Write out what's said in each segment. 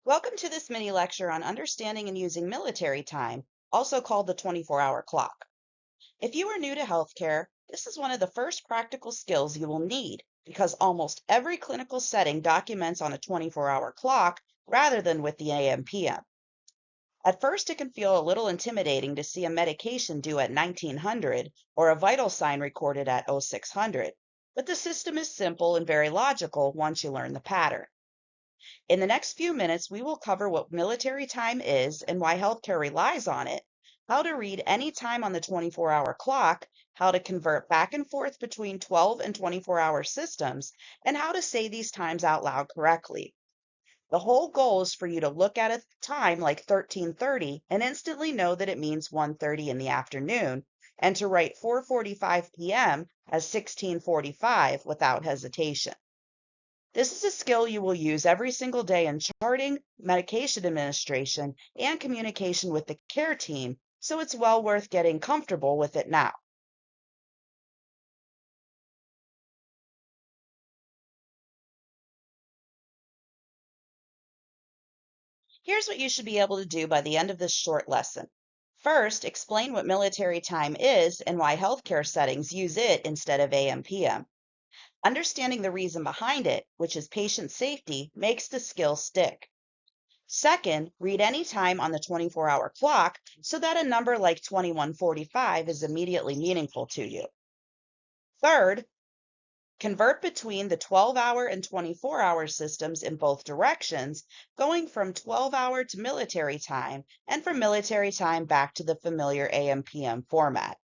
Welcome to this mini lecture on understanding and using military time, also called the 24-hour clock. If you are new to healthcare, this is one of the first practical skills you will need because almost every clinical setting documents on a 24-hour clock rather than with the AM/PM. At first, it can feel a little intimidating to see a medication due at 1900 or a vital sign recorded at 0600, but the system is simple and very logical once you learn the pattern. In the next few minutes, we will cover what military time is and why healthcare relies on it, how to read any time on the 24-hour clock, how to convert back and forth between 12 and 24-hour systems, and how to say these times out loud correctly. The whole goal is for you to look at a time like 1330 and instantly know that it means 1:30 in the afternoon, and to write 4:45 p.m. as 16:45 without hesitation. This is a skill you will use every single day in charting, medication administration, and communication with the care team, so it's well worth getting comfortable with it now. Here's what you should be able to do by the end of this short lesson. First, explain what military time is and why healthcare settings use it instead of AM/PM. Understanding the reason behind it, which is patient safety, makes the skill stick. Second, read any time on the 24-hour clock so that a number like 2145 is immediately meaningful to you. Third, convert between the 12-hour and 24-hour systems in both directions, going from 12-hour to military time and from military time back to the familiar AM/PM format.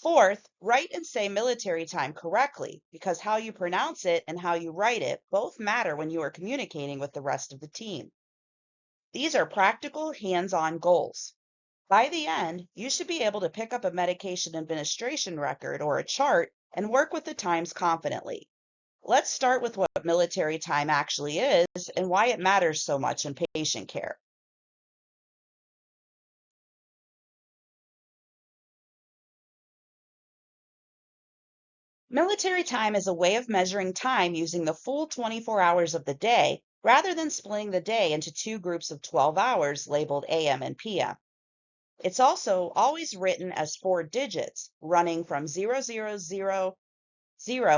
Fourth, write and say military time correctly because how you pronounce it and how you write it both matter when you are communicating with the rest of the team. These are practical, hands-on goals. By the end, you should be able to pick up a medication administration record or a chart and work with the times confidently. Let's start with what military time actually is and why it matters so much in patient care. Military time is a way of measuring time using the full 24 hours of the day rather than splitting the day into two groups of 12 hours labeled AM and PM. It's also always written as 4 digits, running from 0000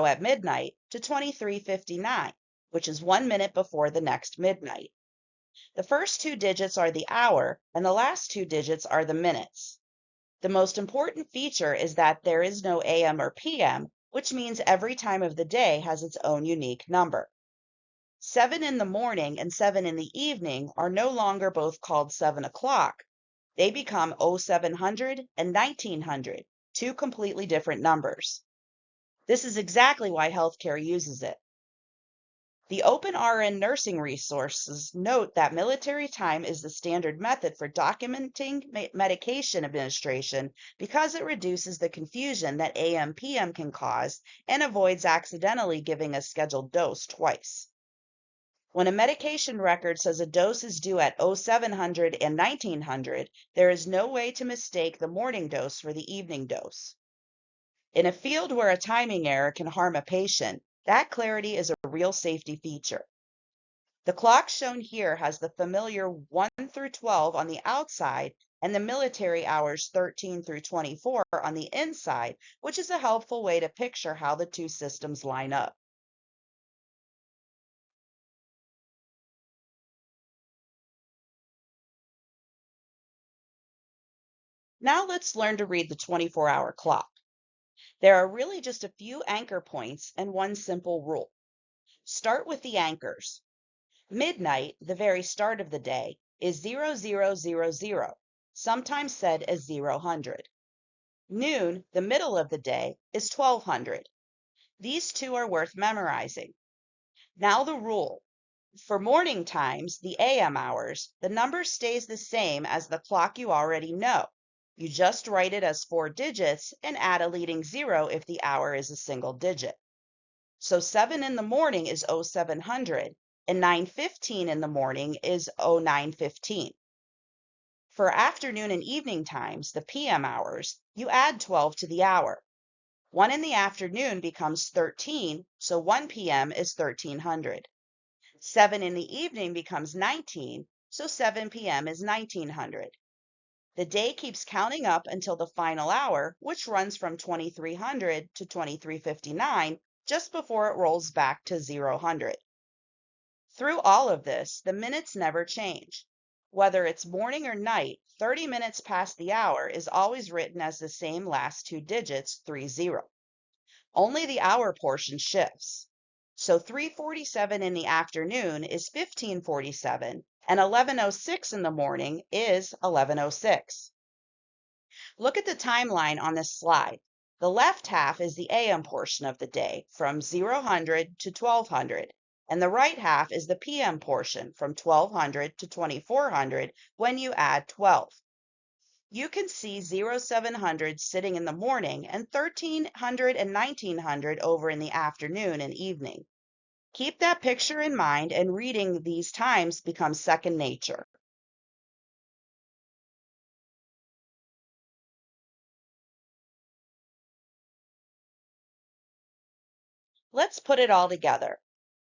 at midnight to 23:59, which is 1 minute before the next midnight. The first 2 digits are the hour, and the last 2 digits are the minutes. The most important feature is that there is no AM or PM, which means every time of the day has its own unique number. 7 in the morning and 7 in the evening are no longer both called 7 o'clock. They become 0700 and 1900, two completely different numbers. This is exactly why healthcare uses it. The OpenRN nursing resources note that military time is the standard method for documenting medication administration because it reduces the confusion that AM/PM can cause and avoids accidentally giving a scheduled dose twice. When a medication record says a dose is due at 0700 and 1900, there is no way to mistake the morning dose for the evening dose. In a field where a timing error can harm a patient, that clarity is a real safety feature. The clock shown here has the familiar 1 through 12 on the outside and the military hours 13 through 24 on the inside, which is a helpful way to picture how the two systems line up. Now let's learn to read the 24-hour clock. There are really just a few anchor points and one simple rule. Start with the anchors. Midnight, the very start of the day, is 0000, sometimes said as 000. Noon, the middle of the day, is 1200. These two are worth memorizing. Now the rule. For morning times, the AM hours, the number stays the same as the clock you already know. You just write it as 4 digits and add a leading 0 if the hour is a single digit. So 7 in the morning is 0700 and 9:15 in the morning is 09:15. For afternoon and evening times, the PM hours, you add 12 to the hour. 1 in the afternoon becomes 13, so 1 p.m. is 1300. 7 in the evening becomes 19, so 7 p.m. is 1900. The day keeps counting up until the final hour, which runs from 2300 to 2359, just before it rolls back to 0000. Through all of this, the minutes never change. Whether it's morning or night, 30 minutes past the hour is always written as the same last two digits, 30. Only the hour portion shifts. So 3:47 in the afternoon is 15:47, and 11:06 in the morning is 11:06. Look at the timeline on this slide. The left half is the AM portion of the day, from 0000 to 1200, and the right half is the PM portion, from 1200 to 2400 when you add 12. You can see 0700 sitting in the morning and 1300 and 1900 over in the afternoon and evening. Keep that picture in mind, and reading these times becomes second nature. Let's put it all together.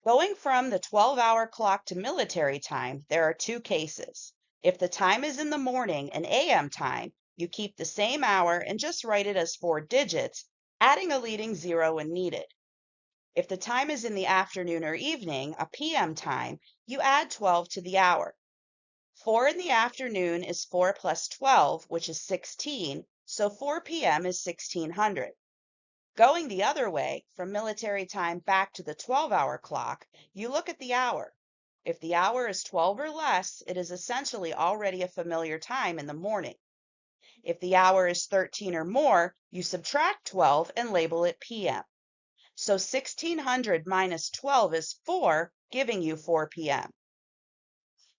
Going from the 12-hour clock to military time, there are two cases. If the time is in the morning, an AM time, you keep the same hour and just write it as 4 digits, adding a leading zero when needed. If the time is in the afternoon or evening, a PM time, you add 12 to the hour. 4 in the afternoon is 4 plus 12, which is 16, so 4 p.m. is 1600. Going the other way, from military time back to the 12-hour clock, you look at the hour. If the hour is 12 or less, it is essentially already a familiar time in the morning. If the hour is 13 or more, you subtract 12 and label it PM. So 1600 minus 12 is 4, giving you 4 p.m.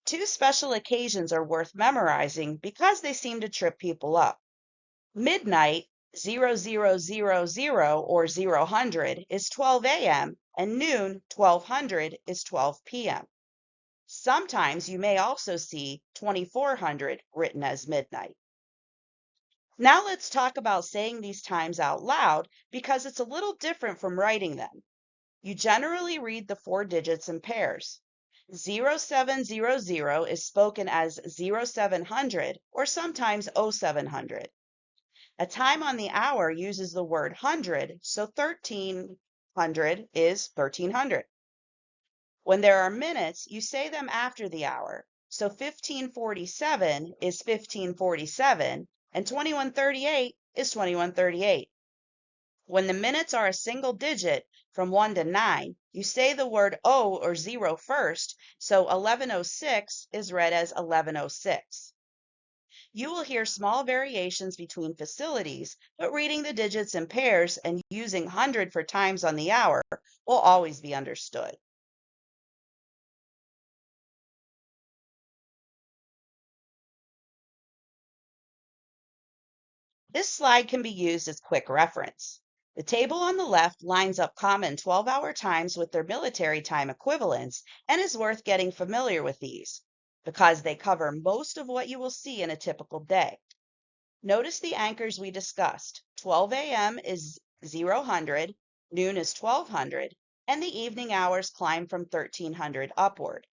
Two special occasions are worth memorizing because they seem to trip people up. Midnight, 0000 or 0000 is 12 a.m., and noon, 1200 is 12 p.m. Sometimes you may also see 2400 written as midnight. Now let's talk about saying these times out loud, because it's a little different from writing them. You generally read the 4 digits in pairs. 0700 is spoken as 0700 or sometimes 0700. A time on the hour uses the word hundred, so 1300 is 1300. When there are minutes, you say them after the hour, so 1547 is 1547 and 2138 is 2138. When the minutes are a single digit from 1 to 9, you say the word O or 0 first, so 1106 is read as 1106. You will hear small variations between facilities, but reading the digits in pairs and using 100 for times on the hour will always be understood. This slide can be used as quick reference. The table on the left lines up common 12-hour times with their military time equivalents and is worth getting familiar with these because they cover most of what you will see in a typical day. Notice the anchors we discussed. 12 a.m. is 0000, noon is 1200, and the evening hours climb from 1300 upward.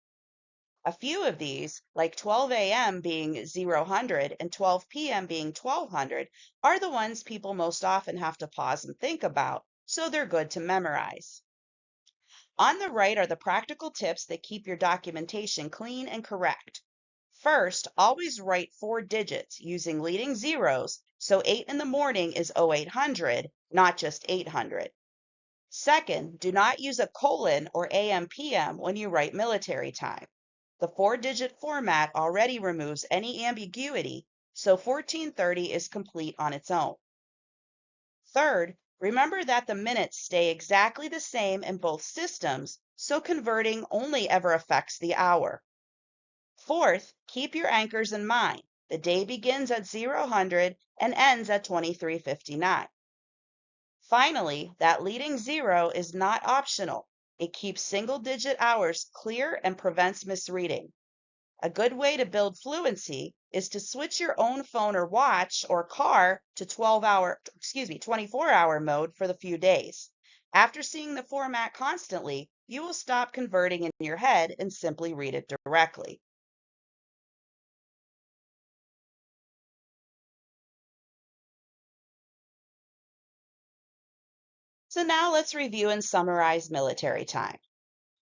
A few of these, like 12 a.m. being 0000 and 12 p.m. being 1200, are the ones people most often have to pause and think about, so they're good to memorize. On the right are the practical tips that keep your documentation clean and correct. First, always write 4 digits using leading zeros, so 8 in the morning is 0800, not just 800. Second, do not use a colon or AM/PM when you write military time. The 4-digit format already removes any ambiguity, so 1430 is complete on its own. Third, remember that the minutes stay exactly the same in both systems, so converting only ever affects the hour. Fourth, keep your anchors in mind. The day begins at 0000 and ends at 2359. Finally, that leading zero is not optional. It keeps single-digit hours clear and prevents misreading. A good way to build fluency is to switch your own phone or watch or car to 24-hour mode for the few days. After seeing the format constantly, you will stop converting in your head and simply read it directly. So now let's review and summarize military time.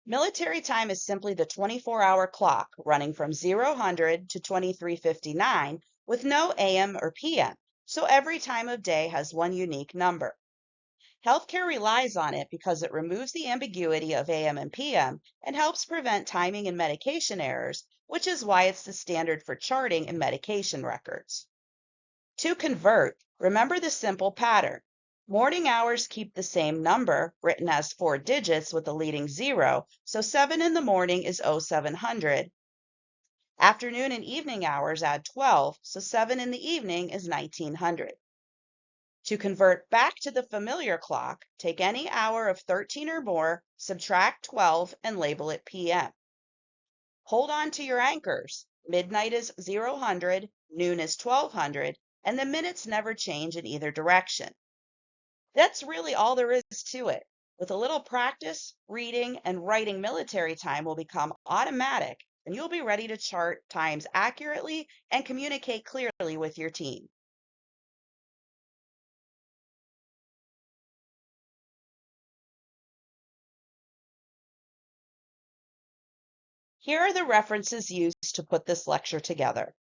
Military time is simply the 24-hour clock running from 0000 to 2359 with no AM or PM, so every time of day has one unique number. Healthcare relies on it because it removes the ambiguity of AM and PM and helps prevent timing and medication errors, which is why it's the standard for charting and medication records. To convert, remember the simple pattern. Morning hours keep the same number, written as 4 digits with a leading 0, so 7 in the morning is 0700. Afternoon and evening hours add 12, so 7 in the evening is 1900. To convert back to the familiar clock, take any hour of 13 or more, subtract 12, and label it PM. Hold on to your anchors. Midnight is 0000, noon is 1200, and the minutes never change in either direction. That's really all there is to it. With a little practice, reading and writing military time will become automatic, and you'll be ready to chart times accurately and communicate clearly with your team. Here are the references used to put this lecture together.